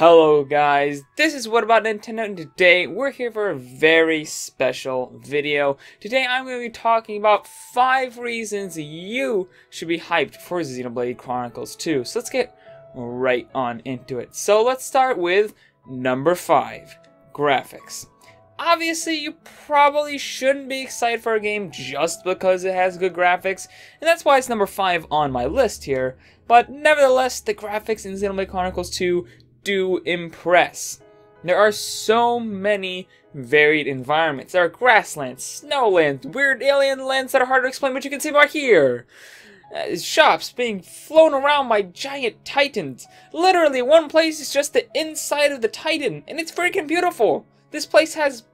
Hello guys, this is What About Nintendo, and today we're here for a very special video. Today I'm going to be talking about 5 reasons you should be hyped for Xenoblade Chronicles 2. So let's get right on into it. So let's start with number 5, graphics. Obviously, you probably shouldn't be excited for a game just because it has good graphics, and that's why it's number 5 on my list here. But nevertheless, the graphics in Xenoblade Chronicles 2 do impress. There are so many varied environments. There are grasslands, snowlands, weird alien lands that are hard to explain, but you can see right here. Shops being flown around by giant titans. Literally, one place is just the inside of the titan, and it's freaking beautiful. This place has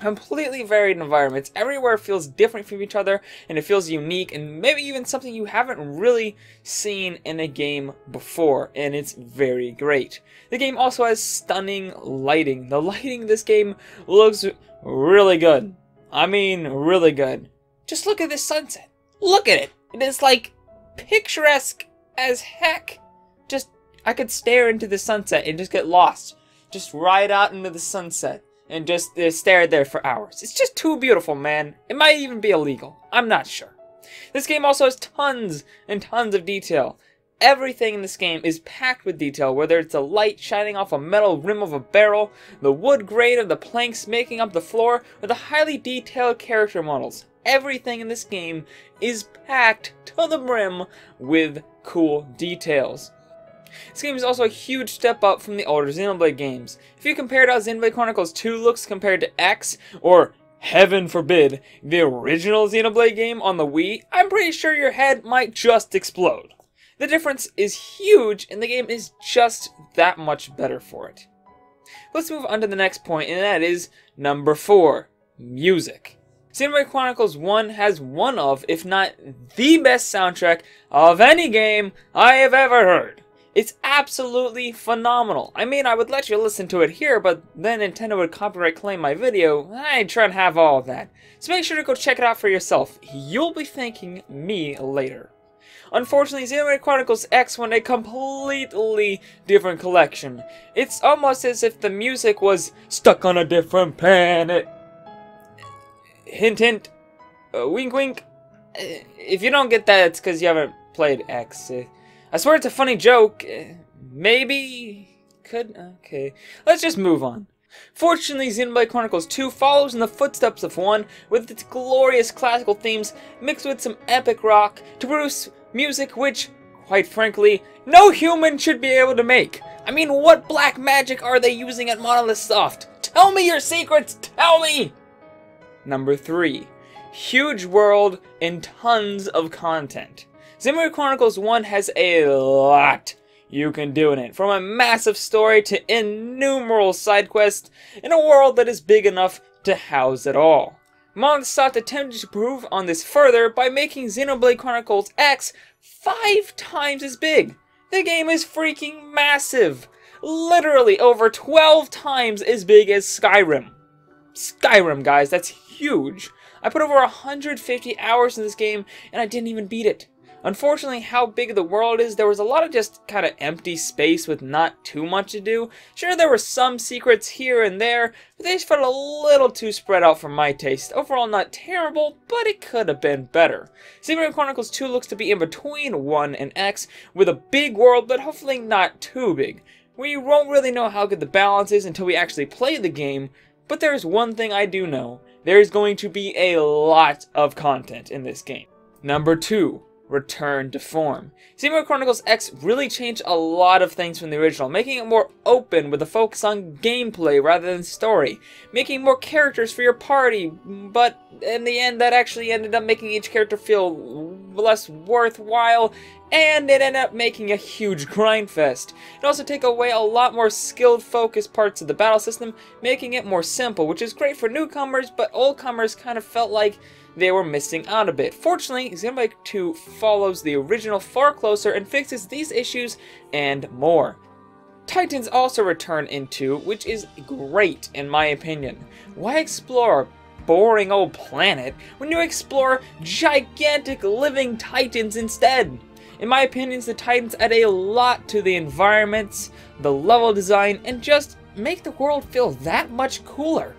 completely varied environments. Everywhere feels different from each other, and it feels unique, and maybe even something you haven't really seen in a game before, and it's very great. The game also has stunning lighting. The lighting in this game looks really good. I mean, really good. Just look at this sunset. Look at it. It is like picturesque as heck. I could stare into the sunset and just get lost. Just ride out into the sunset and just stare there for hours. It's just too beautiful, man. It might even be illegal. I'm not sure. This game also has tons and tons of detail. Everything in this game is packed with detail, whether it's a light shining off a metal rim of a barrel, the wood grain of the planks making up the floor, or the highly detailed character models. Everything in this game is packed to the brim with cool details. This game is also a huge step up from the older Xenoblade games. If you compared how Xenoblade Chronicles 2 looks compared to X, or heaven forbid, the original Xenoblade game on the Wii, I'm pretty sure your head might just explode. The difference is huge, and the game is just that much better for it. Let's move on to the next point, and that is number 4, music. Xenoblade Chronicles 1 has one of, if not the best soundtrack of any game I have ever heard. It's absolutely phenomenal. I mean, I would let you listen to it here, but then Nintendo would copyright claim my video. I ain't trying to have all of that. So make sure to go check it out for yourself. You'll be thanking me later. Unfortunately, Xenoblade Chronicles X went a completely different collection. It's almost as if the music was stuck on a different planet. Hint hint. Wink wink. If you don't get that, it's because you haven't played X. I swear it's a funny joke. Maybe could. Okay. Let's just move on. Fortunately, Xenoblade Chronicles 2 follows in the footsteps of 1 with its glorious classical themes mixed with some epic rock to produce music which, quite frankly, no human should be able to make. I mean, what black magic are they using at Monolith Soft? Tell me your secrets! Tell me! Number 3. Huge world and tons of content. Xenoblade Chronicles 1 has a lot you can do in it, from a massive story to innumerable side quests in a world that is big enough to house it all. Monolith Soft attempted to improve on this further by making Xenoblade Chronicles X 5 times as big. The game is freaking massive! Literally over 12 times as big as Skyrim. Skyrim, guys, that's huge. I put over 150 hours in this game and I didn't even beat it. Unfortunately, how big the world is, there was a lot of just kind of empty space with not too much to do. Sure, there were some secrets here and there, but they just felt a little too spread out for my taste. Overall, not terrible, but it could have been better. Xenoblade Chronicles 2 looks to be in between 1 and X, with a big world, but hopefully not too big. We won't really know how good the balance is until we actually play the game, but there's one thing I do know. There is going to be a lot of content in this game. Number 2. Return to form. Xenoblade Chronicles X really changed a lot of things from the original, making it more open with a focus on gameplay rather than story, making more characters for your party, but in the end that actually ended up making each character feel less worthwhile, and it ended up making a huge grind fest. It also took away a lot more skilled focused parts of the battle system, making it more simple, which is great for newcomers, but oldcomers kind of felt like they were missing out a bit. Fortunately, Xenoblade 2 follows the original far closer and fixes these issues and more. Titans also return in 2, which is great in my opinion. Why explore a boring old planet when you explore gigantic living titans instead? In my opinion, the Titans add a lot to the environments, the level design, and just make the world feel that much cooler.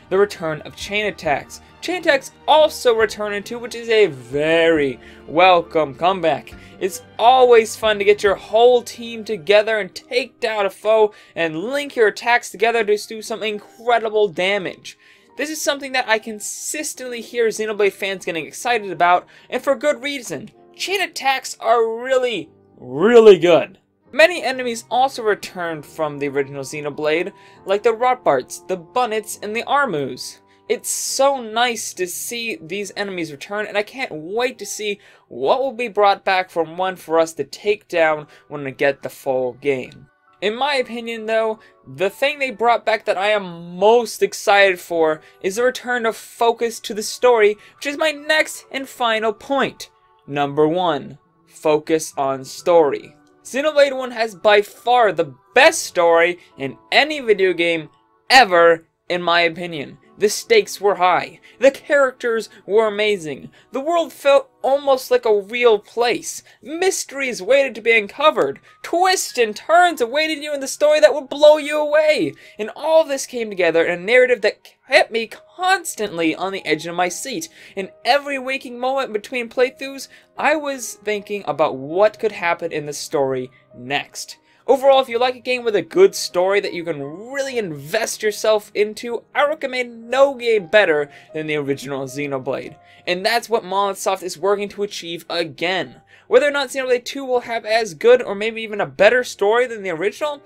The return of chain attacks. Chain attacks also return into, which is a very welcome comeback. It's always fun to get your whole team together and take down a foe and link your attacks together to do some incredible damage. This is something that I consistently hear Xenoblade fans getting excited about, and for good reason. Chain attacks are really, really good. Many enemies also returned from the original Xenoblade, like the Rotbarts, the Bunnets, and the Armus. It's so nice to see these enemies return, and I can't wait to see what will be brought back from one for us to take down when we get the full game. In my opinion though, the thing they brought back that I am most excited for is the return of focus to the story, which is my next and final point. Number 1. Focus on story. Xenoblade 1 has by far the best story in any video game ever, in my opinion. The stakes were high. The characters were amazing. The world felt almost like a real place. Mysteries waited to be uncovered. Twists and turns awaited you in the story that would blow you away. And all this came together in a narrative that kept me constantly on the edge of my seat. In every waking moment between playthroughs, I was thinking about what could happen in the story next. Overall, if you like a game with a good story that you can really invest yourself into, I recommend no game better than the original Xenoblade. And that's what Monolith Soft is working to achieve again. Whether or not Xenoblade 2 will have as good or maybe even a better story than the original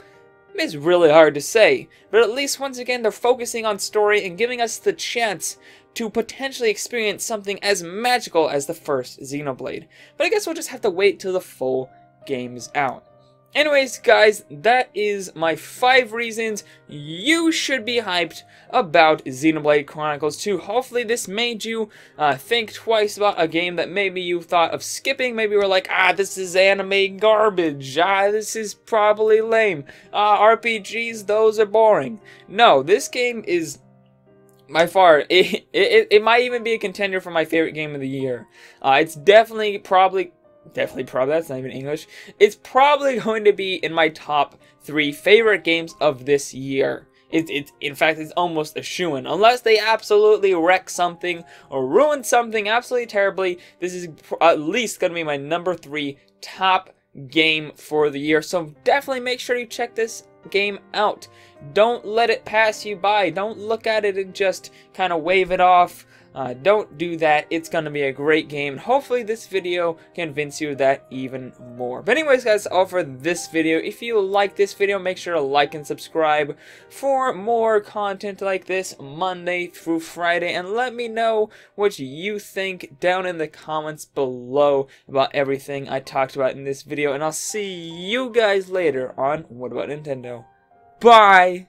is really hard to say. But at least once again they're focusing on story and giving us the chance to potentially experience something as magical as the first Xenoblade. But I guess we'll just have to wait till the full game is out. Anyways, guys, that is my 5 reasons you should be hyped about Xenoblade Chronicles 2. Hopefully this made you think twice about a game that maybe you thought of skipping. Maybe you were like, this is anime garbage. This is probably lame. RPGs, those are boring. No, this game is by far, it might even be a contender for my favorite game of the year. It's definitely, probably, that's not even English. It's probably going to be in my top 3 favorite games of this year. In fact, it's almost a shoo-in. Unless they absolutely wreck something or ruin something absolutely terribly, this is at least going to be my number 3 top game for the year. So definitely make sure you check this game out. Don't let it pass you by. Don't look at it and just kind of wave it off. Don't do that. It's going to be a great game. Hopefully this video convinces you of that even more. But anyways, guys, all for this video. If you like this video, make sure to like and subscribe for more content like this Monday through Friday. And let me know what you think down in the comments below about everything I talked about in this video. And I'll see you guys later on What About Nintendo. Bye!